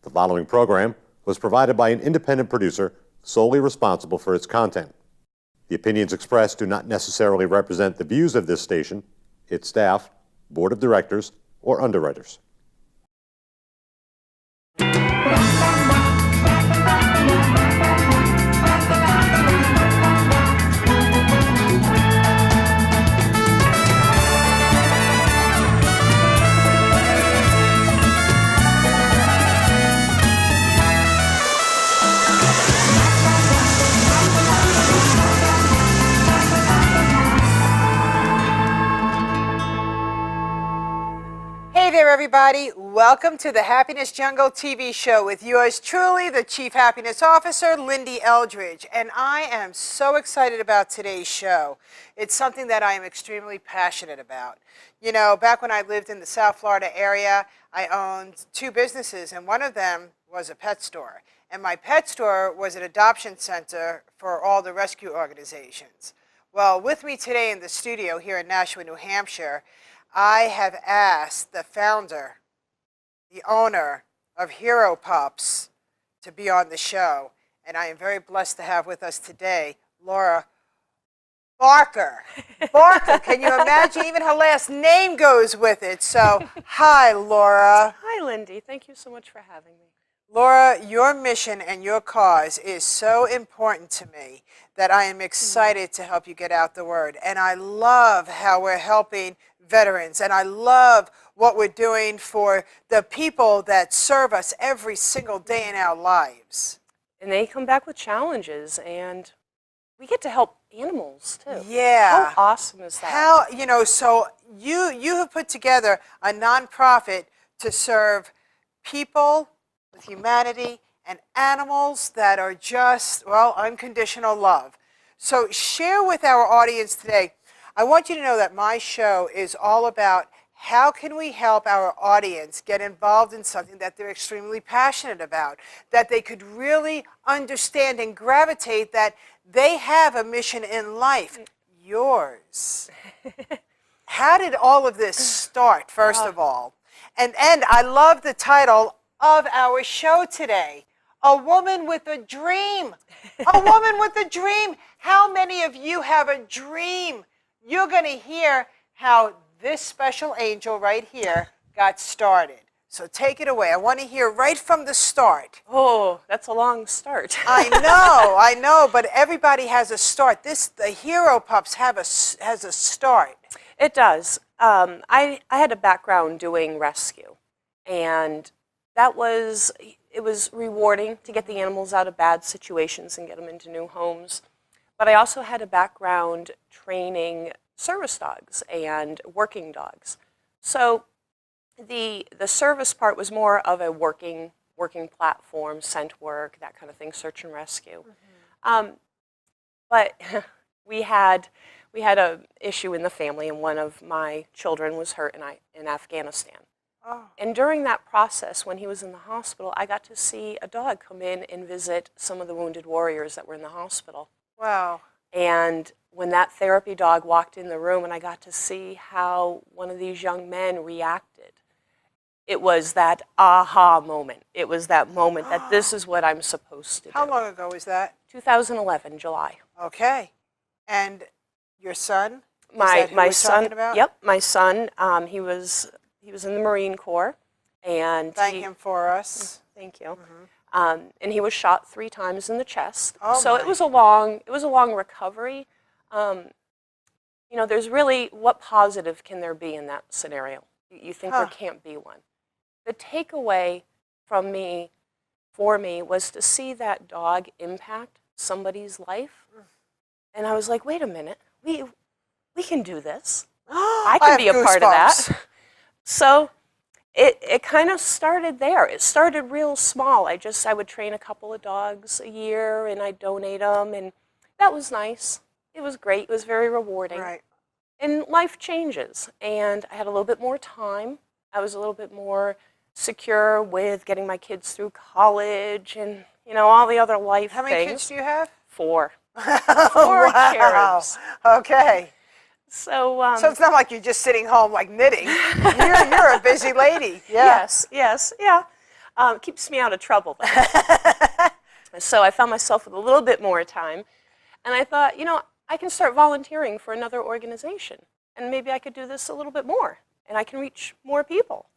The following program was provided by an independent producer solely responsible for its content. The opinions expressed do not necessarily represent the views of this station, its staff, board of directors, or underwriters. Hey there, everybody. Welcome to the Happiness Jungle TV show with yours truly, the Chief Happiness Officer, Lyn-Dee Eldridge. And I am so excited about today's show. It's something that I am extremely passionate about. You know, back when I lived in the South Florida area, I owned two businesses, and one of them was a pet store. And my pet store was an adoption center for all the rescue organizations. Well, with me today in the studio here in Nashua, New Hampshire, I have asked the founder, the owner of Hero Pups, to be on the show. And I am very blessed to have with us today Laura Barker. Barker, can you imagine? Even her last name goes with it. So, hi, Laura. Hi, Lyn-Dee. Thank you so much for having me. Laura, your mission and your cause is so important to me that I am excited to help you get out the word. And I love how we're helping veterans, and I love what we're doing for the people that serve us every single day in our lives. And they come back with challenges, and we get to help animals, too. Yeah. How awesome is that? How, you know, so you have put together a nonprofit to serve people with humanity and animals that are just, well, unconditional love. So share with our audience today. I want you to know that my show is all about how can we help our audience get involved in something that they're extremely passionate about, that they could really understand and gravitate that they have a mission in life, yours. How did all of this start, first of all? And I love the title of our show today, A Woman with a Dream. A woman with a dream. How many of you have a dream? You're going to hear how this special angel right here got started. So take it away. I want to hear right from the start. Oh, that's a long start. I know, but everybody has a start. The Hero Pups has a start. It does. I had a background doing rescue, and it was rewarding to get the animals out of bad situations and get them into new homes. But I also had a background training service dogs and working dogs. So the service part was more of a working platform, scent work, that kind of thing, search and rescue. Mm-hmm. But we had a issue in the family, and one of my children was hurt in Afghanistan. Oh. And during that process, when he was in the hospital, I got to see a dog come in and visit some of the wounded warriors that were in the hospital. Wow. And when that therapy dog walked in the room and I got to see how one of these young men reacted, it was that aha moment. It was that moment that this is what I'm supposed to do. How long ago was that? 2011, July. Okay. And your son? My son. Talking about? Yep, my son. He was in the Marine Corps, and thank him for us. Thank you. Mm-hmm. And he was shot 3 times in the chest. Oh so it was a long recovery. You know, there's really, what positive can there be in that scenario? You think there can't be one. The takeaway for me was to see that dog impact somebody's life. And I was like, wait a minute, we can do this. I can be a part of that. So it kind of started there. It started real small. I would train a couple of dogs a year, and I'd donate them, and that was nice. It was great. It was very rewarding. Right. And life changes, and I had a little bit more time. I was a little bit more secure with getting my kids through college and, you know, all the other life things. How many kids do you have? 4. 4 wow. cherubs. Okay. So it's not like you're just sitting home like knitting. You're a busy lady. Yeah. Yes, yeah. Keeps me out of trouble, though. So I found myself with a little bit more time, and I thought, you know, I can start volunteering for another organization, and maybe I could do this a little bit more, and I can reach more people.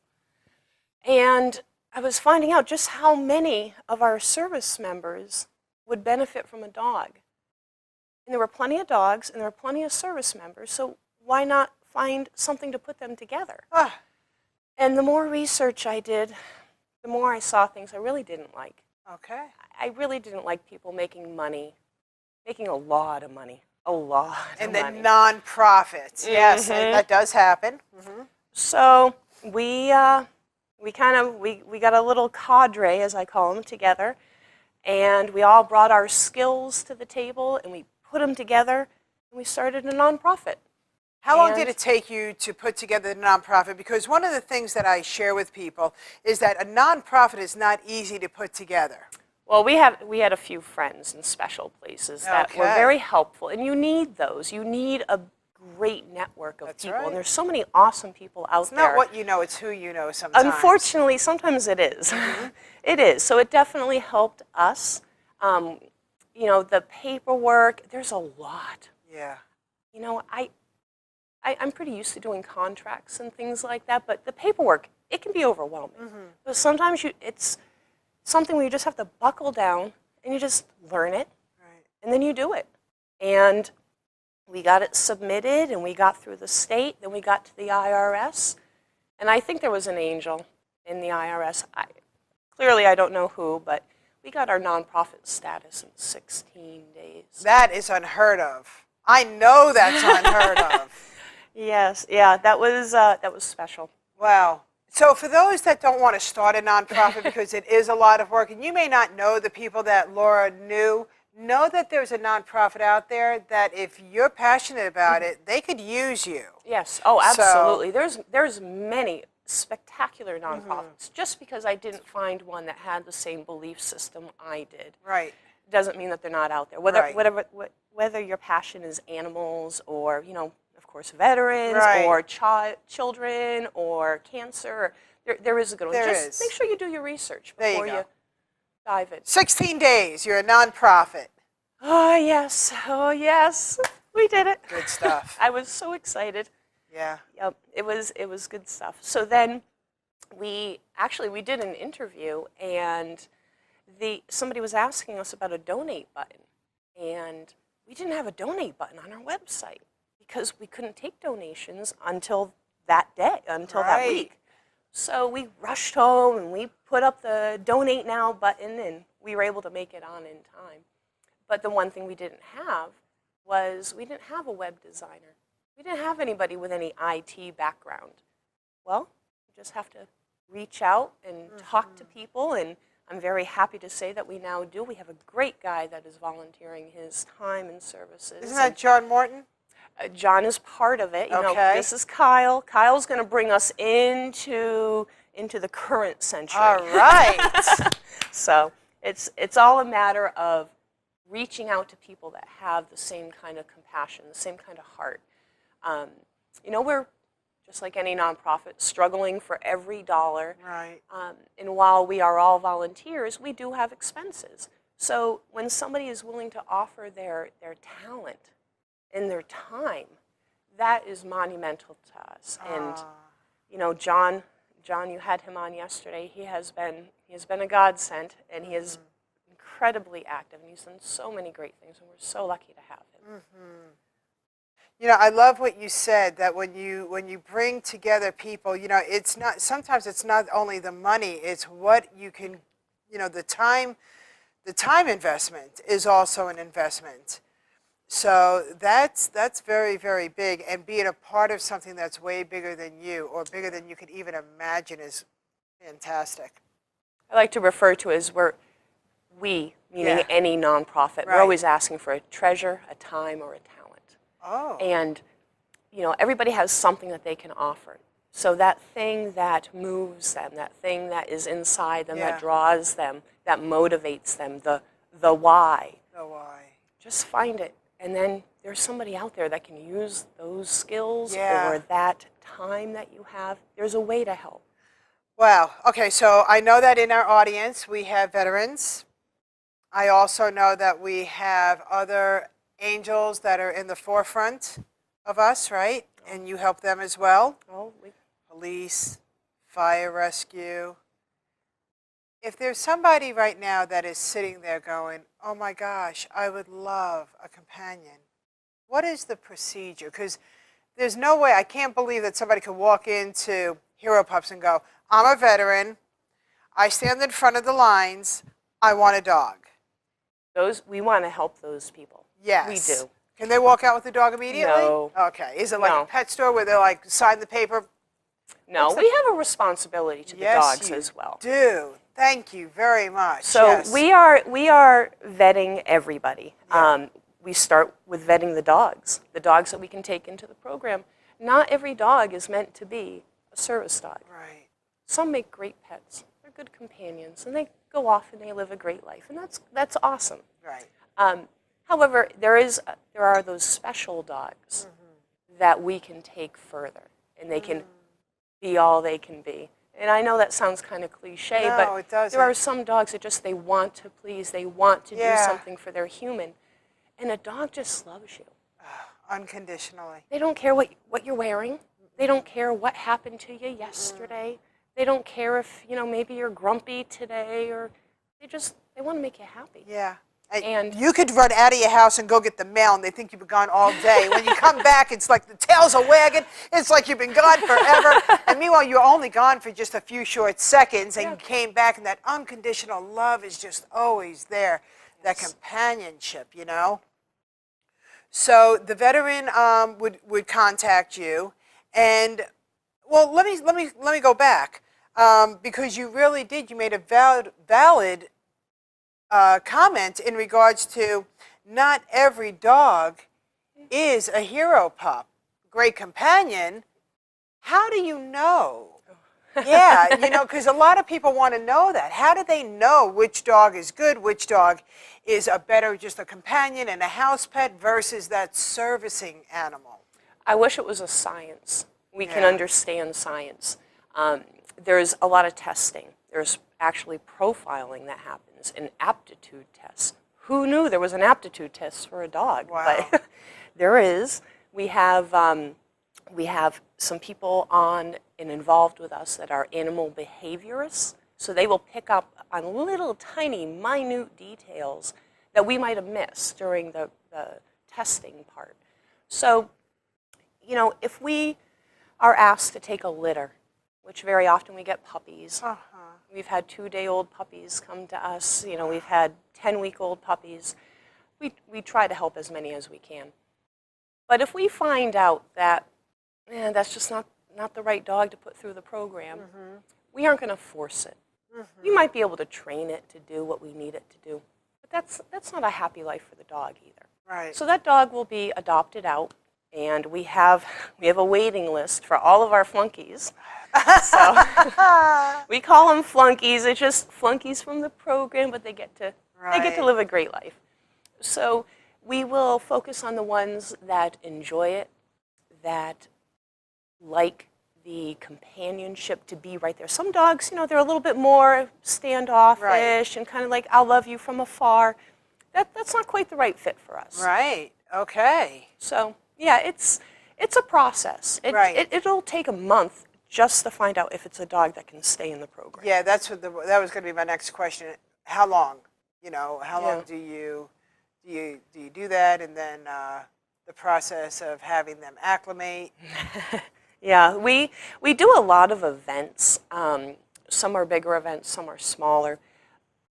And I was finding out just how many of our service members would benefit from a dog. And there were plenty of dogs, and there were plenty of service members, so why not find something to put them together? Ah. And the more research I did, the more I saw things I really didn't like. Okay. I really didn't like people making money, making a lot of money, a lot And of the money. nonprofits, yes, that does happen. So we got a little cadre, as I call them, together, and we all brought our skills to the table, and we put them together, and we started a nonprofit. How long did it take you to put together the nonprofit? Because one of the things that I share with people is that a nonprofit is not easy to put together. Well, we had a few friends in special places that were Okay. very helpful, and you need those. You need a great network of That's people, right. and there's so many awesome people out It's there. not what you know, it's who you know sometimes. Unfortunately, sometimes it is. It is. So it definitely helped us. You know, the paperwork, there's a lot. Yeah. You know, I'm pretty used to doing contracts and things like that, but the paperwork, it can be overwhelming. But sometimes it's something where you just have to buckle down and you just learn it, Right. and then you do it. And we got it submitted, and we got through the state, then we got to the IRS, and I think there was an angel in the IRS. Clearly, I don't know who, but we got our nonprofit status in 16 days. That is unheard of. I know that's unheard of. Yes, yeah, that was special. Wow. So for those that don't want to start a nonprofit because it is a lot of work, and you may not know the people that Laura knew, know that there's a nonprofit out there that if you're passionate about it, they could use you. Yes, oh, So- absolutely. There's many spectacular nonprofits. Just because I didn't find one that had the same belief system I did, Right. doesn't mean that they're not out there. Right. Whether your passion is animals or, you know, of course, veterans Right. or children or cancer, there is a good one. There Just is. make sure you do your research There you before go. you dive in. 16 days, you're a nonprofit. Oh, yes, we did it. Good stuff. I was so excited. Yeah. Yep, it was good stuff. So then we did an interview, and somebody was asking us about a donate button, and we didn't have a donate button on our website because we couldn't take donations until that day, until that Right. week. So we rushed home and we put up the donate now button, and we were able to make it on in time. But the one thing we didn't have was we didn't have a web designer. We didn't have anybody with any IT background. Well, you just have to reach out and talk to people, and I'm very happy to say that we now do. We have a great guy that is volunteering his time and services. Isn't that John Morton? John is part of it. You know, Okay. this is Kyle. Kyle's going to bring us into the current century. All right. So it's all a matter of reaching out to people that have the same kind of compassion, the same kind of heart. You know, we're just like any nonprofit, struggling for every dollar. Right. And while we are all volunteers, we do have expenses. So when somebody is willing to offer their talent and their time, that is monumental to us. And you know, John, you had him on yesterday. He has been a godsend, and he is incredibly active, and he's done so many great things, and we're so lucky to have him. You know, I love what you said, that when you bring together people, you know, sometimes it's not only the money, it's what you can, you know, the time investment is also an investment. So that's very, very big, and being a part of something that's way bigger than you, or bigger than you could even imagine, is fantastic. I like to refer to it as we, meaning Yeah. any nonprofit, we're Right. always asking for a treasure, a time, or a talent. Oh. And, you know, everybody has something that they can offer. So that thing that moves them, that thing that is inside them, Yeah. that draws them, that motivates them, the why, The why. just find it. And then there's somebody out there that can use those skills Yeah. or that time that you have. There's a way to help. Wow. Okay, so I know that in our audience we have veterans. I also know that we have other angels that are in the forefront of us, right? And you help them as well. Oh, Police, fire rescue. If there's somebody right now that is sitting there going, oh my gosh, I would love a companion, what is the procedure? Because there's no way, I can't believe that somebody could walk into Hero Pups and go, I'm a veteran, I stand in front of the lines, I want a dog. we want to help those people. Yes. We do. Can they walk out with the dog immediately? No. Okay. Is it like No. a pet store where they're like, sign the paper? No, we have a responsibility to the dogs as well. Do. Thank you very much. So yes. we are vetting everybody. Yeah. We start with vetting the dogs that we can take into the program. Not every dog is meant to be a service dog. Right. Some make great pets. They're good companions, and they go off and they live a great life, and that's awesome. Right. However, there are those special dogs that we can take further, and they can be all they can be. And I know that sounds kind of cliche, No, but it doesn't. there are some dogs that just, they want to please, they want to Yeah. do something for their human. And a dog just loves you. Unconditionally. They don't care what you're wearing. They don't care what happened to you yesterday. They don't care if, maybe you're grumpy today, or they want to make you happy. Yeah. And you could run out of your house and go get the mail, and they think you've been gone all day. When you come back, it's like the tails are wagging. It's like you've been gone forever. And meanwhile, you're only gone for just a few short seconds, and you came back, and that unconditional love is just always there. That companionship, So the veteran would contact you, and well, let me go back because you really did. You made a valid comment in regards to not every dog is a hero pup. Great companion. How do you know? Yeah, because a lot of people want to know that. How do they know which dog is good, which dog is just a companion and a house pet versus that servicing animal? I wish it was a science. We can Yeah. understand science. There's a lot of testing. There's actually profiling that happens, and aptitude tests. Who knew there was an aptitude test for a dog? Wow. But there is. We have some people on and involved with us that are animal behaviorists. So they will pick up on little tiny minute details that we might have missed during the testing part. So, if we are asked to take a litter, which very often we get puppies. We've had 2-day-old puppies come to us. We've had 10-week-old puppies. We try to help as many as we can. But if we find out that that's just not the right dog to put through the program, we aren't going to force it. We might be able to train it to do what we need it to do. But that's not a happy life for the dog either. Right. So that dog will be adopted out, and we have a waiting list for all of our flunkies. So we call them flunkies. It's just flunkies from the program, but they get to live a great life. So we will focus on the ones that enjoy it, that like the companionship to be right there. Some dogs, they're a little bit more standoffish and kind of like, I'll love you from afar. That's not quite the right fit for us. Right. Okay. So yeah, it's a process. It'll take a month just to find out if it's a dog that can stay in the program. Yeah, that was going to be my next question. How long? How long do you do that, and then the process of having them acclimate? Yeah, we do a lot of events. Some are bigger events, some are smaller.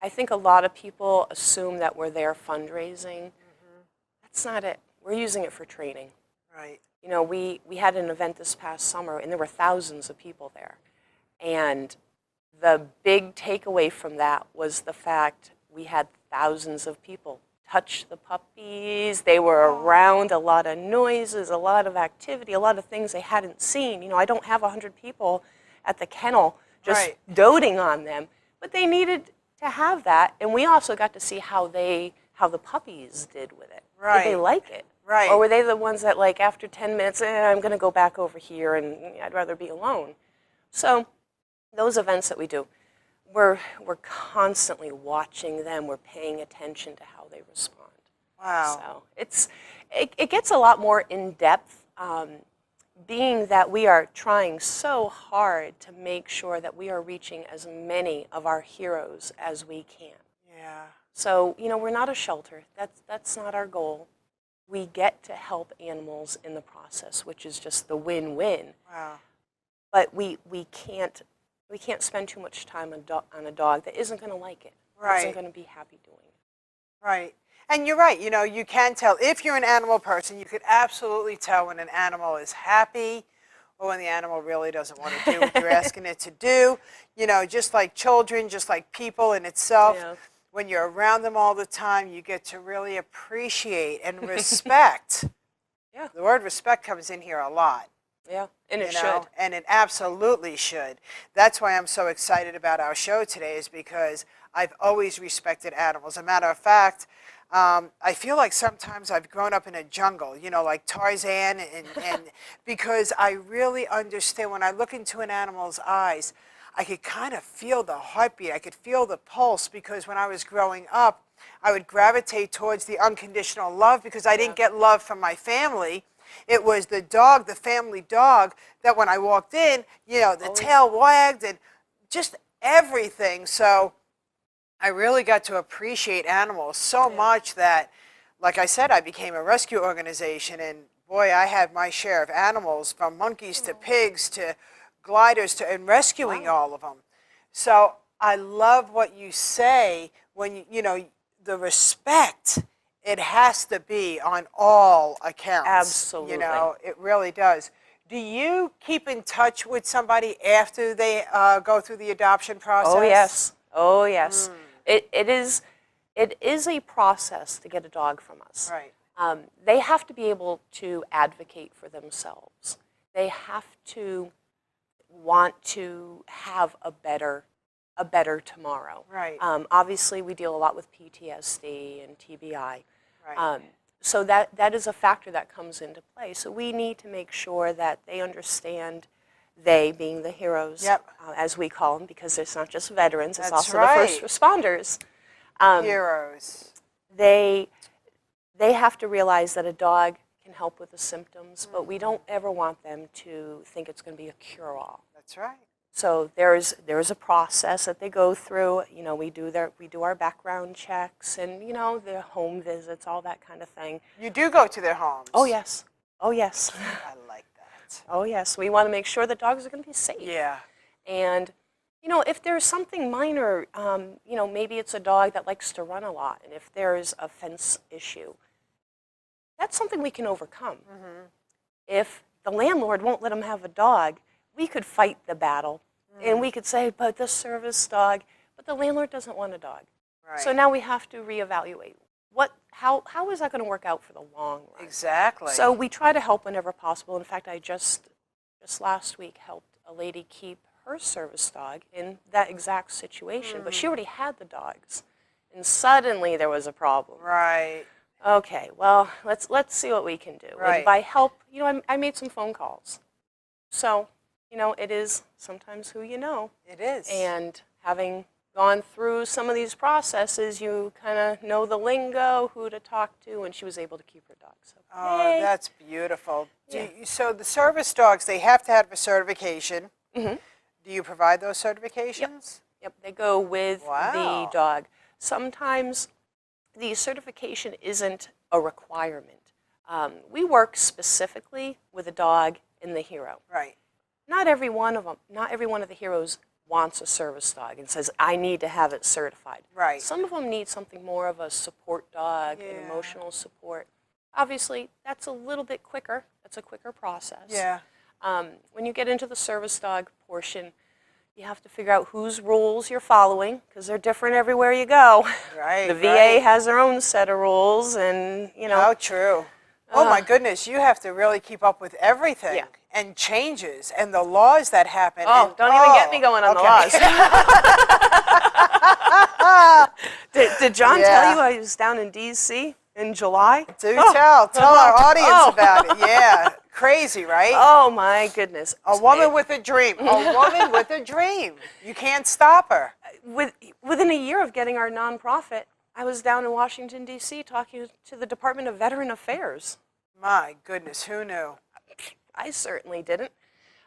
I think a lot of people assume that we're there fundraising. That's not it. We're using it for training. Right. We had an event this past summer, and there were thousands of people there. And the big takeaway from that was the fact we had thousands of people touch the puppies. They were around, a lot of noises, a lot of activity, a lot of things they hadn't seen. I don't have 100 people at the kennel just doting on them, but they needed to have that. And we also got to see how the puppies did with it. Right. Did they like it? Right. Or were they the ones that, like, after 10 minutes, I'm going to go back over here and I'd rather be alone? So those events that we do, we're constantly watching them. We're paying attention to how they respond. Wow. So it gets a lot more in depth, being that we are trying so hard to make sure that we are reaching as many of our heroes as we can. Yeah. So, you know, we're not a shelter. That's not our goal. We get to help animals in the process, which is just the win-win. Wow. But we can't spend too much time on a dog that isn't going to like it. Right. Isn't going to be happy doing it. Right. And you're right. You know, you can tell. If you're an animal person, you could absolutely tell when an animal is happy or when the animal really doesn't want to do what you're asking it to do. You know, just like children, just like people in itself. Yeah. When you're around them all the time, you get to really appreciate and respect. Yeah. The word respect comes in here a lot. Yeah, and it You know, should. and it absolutely should. That's why I'm so excited about our show today, is because I've always respected animals. As a matter of fact, I feel like sometimes I've grown up in a jungle, you know, like Tarzan, and because I really understand when I look into an animal's eyes, I could kind of feel the heartbeat. I could feel the pulse, because when I was growing up, I would gravitate towards the unconditional love because I didn't get love from my family. It was the dog, the family dog, that when I walked in, you know, the tail wagged and just everything. So I really got to appreciate animals so much that, like I said, I became a rescue organization. And boy, I had my share of animals, from monkeys to pigs to gliders to, and rescuing all of them. So I love what you say when you know, the respect. It has to be on all accounts. Absolutely. You know, it really does. Do you keep in touch with somebody after they go through the adoption process? Oh yes. Oh yes. It is a process to get a dog from us. Right. They have to be able to advocate for themselves. They have to want to have a better tomorrow. Right. Obviously, we deal a lot with PTSD and TBI. Right. So that is a factor that comes into play. So we need to make sure that they understand, they being the heroes, Yep. As we call them, because it's not just veterans, it's That's also right. the first responders. Heroes. They have to realize that a dog can help with the symptoms, but we don't ever want them to think it's going to be a cure-all. That's right. So there's a process that they go through. You know, we do our background checks, and you know, their home visits, all that kind of thing. You do go to their homes. Oh yes, oh yes, I like that. oh yes. We want to make sure that dogs are going to be safe. Yeah. And you know, if there's something minor, you know, maybe it's a dog that likes to run a lot, and if there's a fence issue, that's something we can overcome. If the landlord won't let them have a dog, we could fight the battle, and we could say, but the service dog, but the landlord doesn't want a dog. Right. So now we have to reevaluate. How is that going to work out for the long run? Exactly. So we try to help whenever possible. In fact, I just last week helped a lady keep her service dog in that exact situation, but she already had the dogs, and suddenly there was a problem. Right. Okay, well, let's see what we can do. Right. And by help, you know, I made some phone calls. So, you know, it is sometimes who you know. It is. And having gone through some of these processes, you kind of know the lingo, who to talk to, and she was able to keep her dog. So, Oh, yay. that's beautiful. Yeah. So the service dogs, they have to have a certification. Mhm. Do you provide those certifications? Yep, they go with Wow. the dog. Sometimes the certification isn't a requirement. We work specifically with a dog in the hero. Right. Not every one of the heroes wants a service dog and says, I need to have it certified. Right. Some of them need something more of a support dog, Yeah. an emotional support. Obviously, that's a little bit quicker. That's a quicker process. Yeah. When you get into the service dog portion, you have to figure out whose rules you're following, because they're different everywhere you go. Right. The VA right. has their own set of rules, and you know. How true. Oh my goodness, you have to really keep up with everything. Yeah. And changes and the laws that happen. Oh, and, don't even get me going on the laws. Did John Yeah. tell you I was down in D.C. in July? Do tell our audience Oh. about it. Yeah, Crazy, right? Oh my goodness. A woman with a dream. A woman with a dream. You can't stop her. Within a year of getting our nonprofit, I was down in Washington, D.C. talking to the Department of Veteran Affairs. My goodness, who knew? I certainly didn't.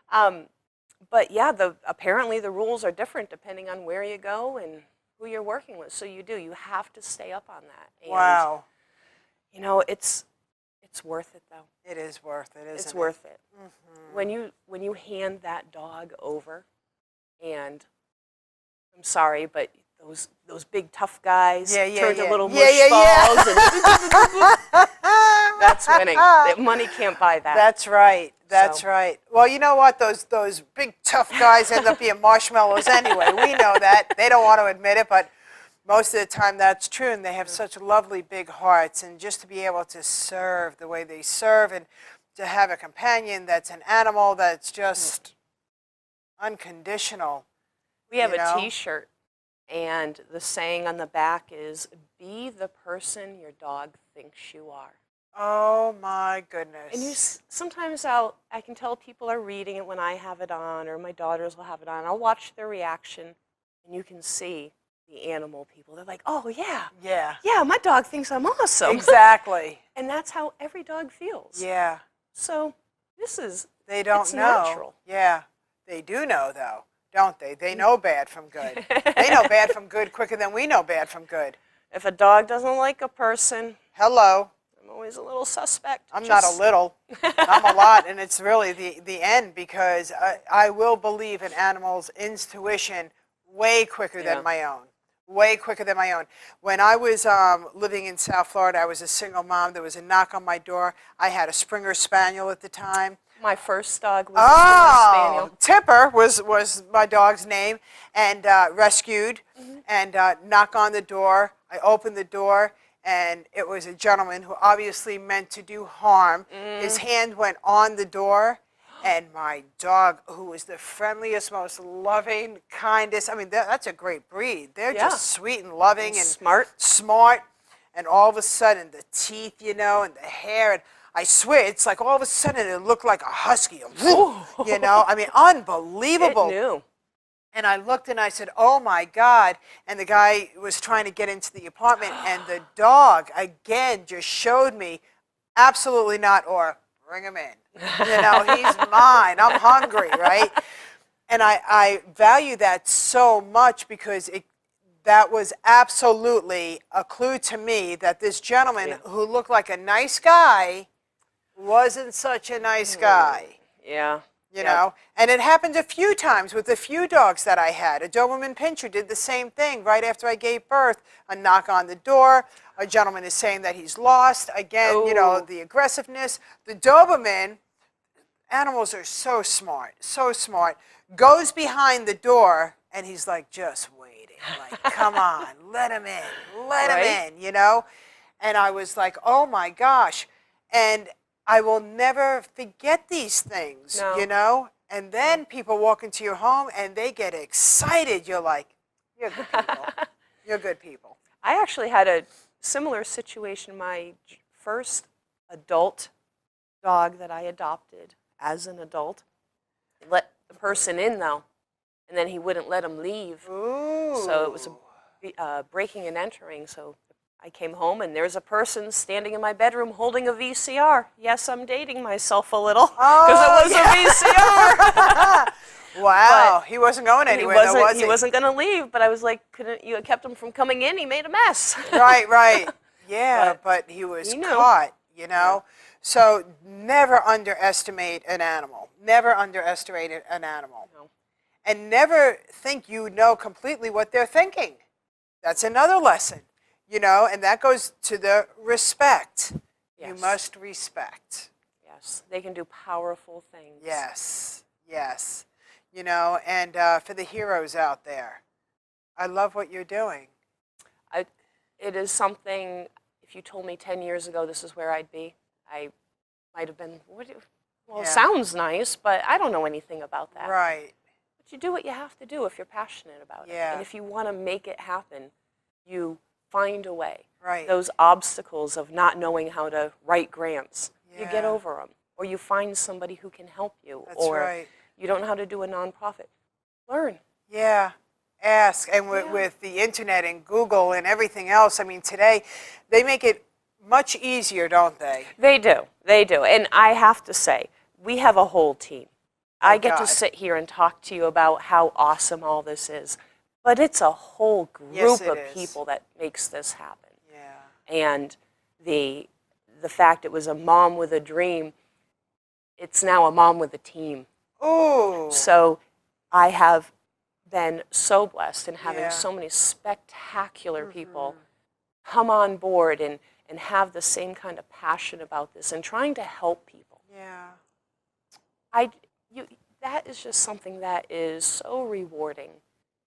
But yeah, apparently the rules are different depending on where you go and who you're working with. So you have to stay up on that. And, Wow. you know, it's worth it though. It is worth it, isn't it? It's worth it. Mm-hmm. When you hand that dog over, and I'm sorry, but those big tough guys turn to little mush balls. And that's winning. Money can't buy that. That's right. That's right. Well, you know what? Those big tough guys end up being marshmallows anyway. We know that. They don't want to admit it, but most of the time that's true, and they have such lovely big hearts. And just to be able to serve the way they serve, and to have a companion that's an animal that's just unconditional. We have a T-shirt, and the saying on the back is, "Be the person your dog thinks you are." Oh my goodness. And sometimes I can tell people are reading it when I have it on, or my daughters will have it on. I'll watch their reaction, and you can see the animal people. They're like, "Oh yeah, yeah, my dog thinks I'm awesome." Exactly. And that's how every dog feels. Yeah. So they don't it's know. Natural. Yeah, they do know though, don't they? They know bad from good. They know bad from good quicker than we know bad from good. If a dog doesn't like a person, hello. I'm always a little suspect. I'm not a little. I'm a lot, and it's really the end, because I will believe in animals' intuition way quicker than my own. Way quicker than my own. When I was living in South Florida, I was a single mom. There was a knock on my door. I had a Springer Spaniel at the time. My first dog was a Springer Spaniel. Tipper was my dog's name, and rescued, and knock on the door. I opened the door, and it was a gentleman who obviously meant to do harm. His hand went on the door, and my dog, who was the friendliest, most loving, kindest, I mean, that's a great breed. They're just sweet and loving and smart. And all of a sudden, the teeth, you know, and the hair, and I swear, it's like all of a sudden it looked like a husky. You know, I mean, unbelievable. It knew. And I looked and I said, "Oh my God." And the guy was trying to get into the apartment, and the dog, again, just showed me, absolutely not, or bring him in. You know, he's mine. I'm hungry, right? And I value that so much, because that was absolutely a clue to me that this gentleman who looked like a nice guy wasn't such a nice guy. Yeah. You know, and it happened a few times with a few dogs that I had. A Doberman Pinscher did the same thing right after I gave birth. A knock on the door. A gentleman is saying that he's lost. Again, you know, the aggressiveness. The Doberman, animals are so smart, so smart. Goes behind the door, and he's like just waiting. Like, come on, let him in, let him in, you know. And I was like, oh my gosh. And I will never forget these things, you know? And then people walk into your home and they get excited. You're like, you're good people. You're good people. I actually had a similar situation. My first adult dog that I adopted as an adult, let the person in though, and then he wouldn't let him leave. Ooh. So it was a breaking and entering. So I came home, and there's a person standing in my bedroom holding a VCR. Yes, I'm dating myself a little, because it was a VCR. Wow, he wasn't going anywhere, though, was he? He wasn't going to leave, but I was like, couldn't you have kept him from coming in? He made a mess. Right. Yeah, but he was caught, you know? So never underestimate an animal. Never underestimate an animal. No. And never think you know completely what they're thinking. That's another lesson. You know, and that goes to the respect. Yes. You must respect. Yes, they can do powerful things. Yes. You know, and for the heroes out there, I love what you're doing. It is something, if you told me 10 years ago this is where I'd be, I might have been, it sounds nice, but I don't know anything about that. Right. But you do what you have to do if you're passionate about it. And if you want to make it happen, you find a way. Right. Those obstacles of not knowing how to write grants, you get over them. or you find somebody who can help you, That's or right. you don't know how to do a nonprofit. Learn. Yeah, ask. And with the internet and Google and everything else, I mean, today they make it much easier, don't they? They do. They do. And I have to say, we have a whole team. I get God. to sit here and talk to you about how awesome all this is, but it's a whole Yes, group it of is. people that makes this happen. Yeah. And the fact it was a mom with a dream, it's now a mom with a team. Ooh. So I have been so blessed in having Yeah. so many spectacular people come on board and have the same kind of passion about this and trying to help people. Yeah. That is just something that is so rewarding.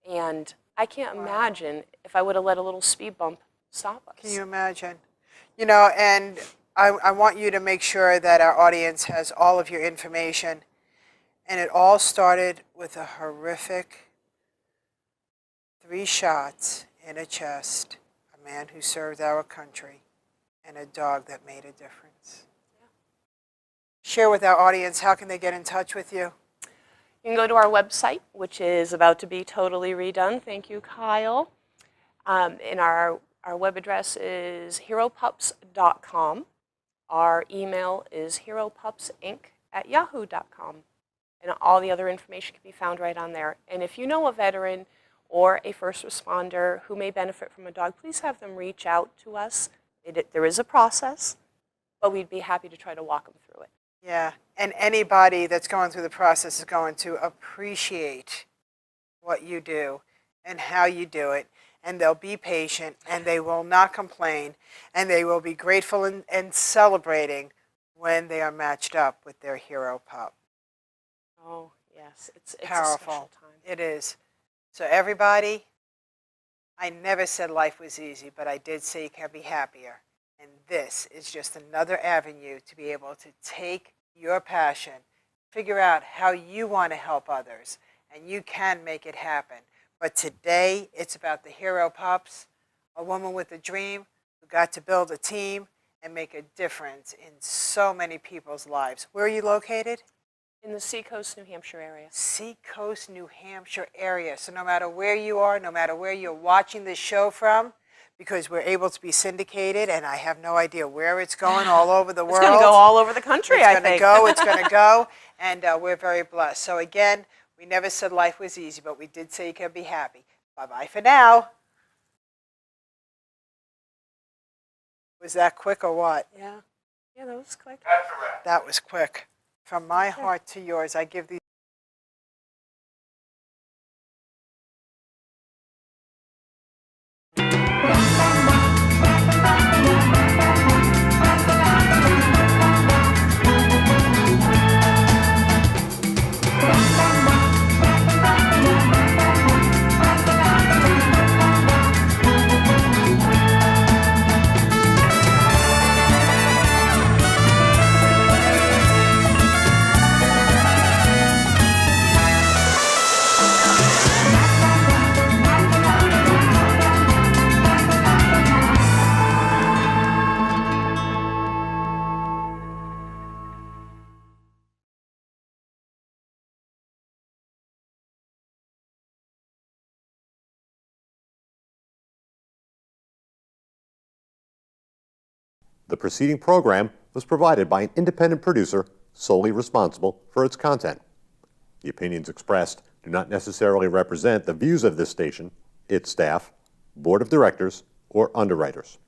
And I can't imagine if I would have let a little speed bump stop us. Can you imagine? You know, and I want you to make sure that our audience has all of your information. And it all started with a horrific 3 shots in a chest, a man who served our country, and a dog that made a difference. Yeah. Share with our audience, how can they get in touch with you? You can go to our website, which is about to be totally redone. Thank you, Kyle. And our web address is heropups.com. Our email is heropupsinc@yahoo.com. And all the other information can be found right on there. And if you know a veteran or a first responder who may benefit from a dog, please have them reach out to us. There is a process, but we'd be happy to try to walk them through it. Yeah, and anybody that's going through the process is going to appreciate what you do and how you do it, and they'll be patient, and they will not complain, and they will be grateful and celebrating when they are matched up with their hero pup. Oh, yes, it's Powerful. A special time. It is. So everybody, I never said life was easy, but I did say you can be happier. And this is just another avenue to be able to take your passion, figure out how you want to help others, and you can make it happen. But today, it's about the hero pups, a woman with a dream who got to build a team and make a difference in so many people's lives. Where are you located? In the Seacoast, New Hampshire area. Seacoast, New Hampshire area. So no matter where you are, no matter where you're watching this show from, because we're able to be syndicated, and I have no idea where it's going, all over the world. It's going to go all over the country, I think. It's going to go, and we're very blessed. So again, we never said life was easy, but we did say you can be happy. Bye-bye for now. Was that quick or what? Yeah. Yeah, that was quick. That was quick. From my heart to yours, I give these. The preceding program was provided by an independent producer solely responsible for its content. The opinions expressed do not necessarily represent the views of this station, its staff, board of directors, or underwriters.